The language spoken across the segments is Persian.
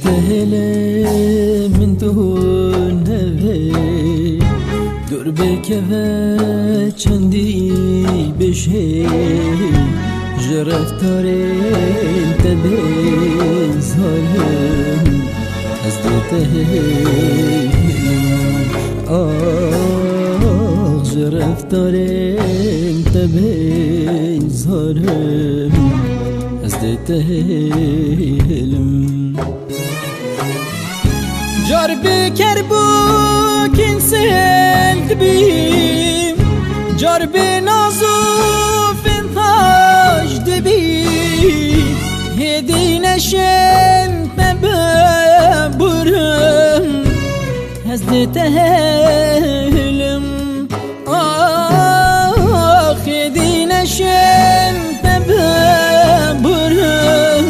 دهله من دون هوی دور بکوه چندی بشه جرفتار تبه زارم از دهله آه جرفتار تبه زارم از دهله جار بکر بو کنسل بیم جار به نازو فنتاج دبیم هدی نشن ببرم از دتهلم آخ هدی نشن ببرم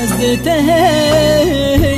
از دتهلم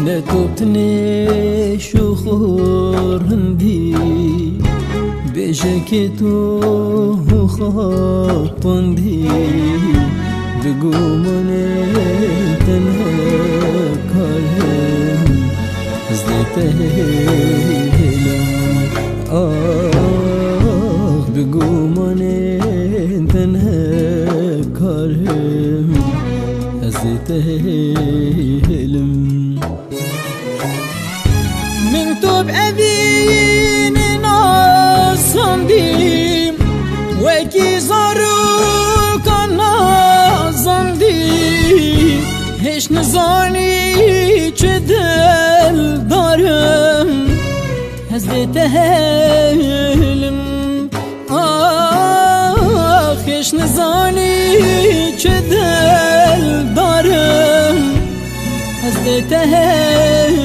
نتوبتني شو خورندي بشكتو خاطندي بقومني تنها كالهم ازدتهلم آخ بقومني تنها كالهم ازدتهلم من توب أبين ناصنديم وكي زارو كان نازنديم هش نزاني چدل دارم هزدتهلم آخ هش نزاني چدل دارم هزدتهلم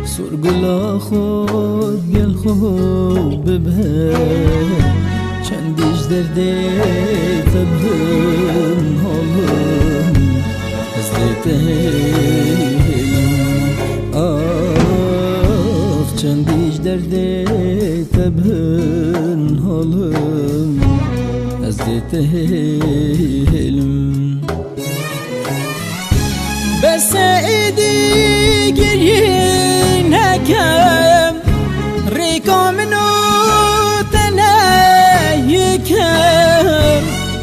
سرگلا خود گل خوب ببهم چندیش درده تبهم حالم از دتهلم آخ چندیش درده تبهم حالم از دتهلم بس ایدی گریه نکم ریکا منو تنهیکم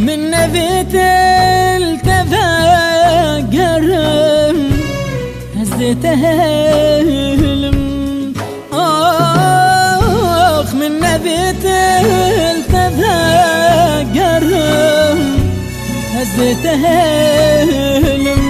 من نویت التفاقرم از دتهلم آخ من نویت التفاقرم از دتهلم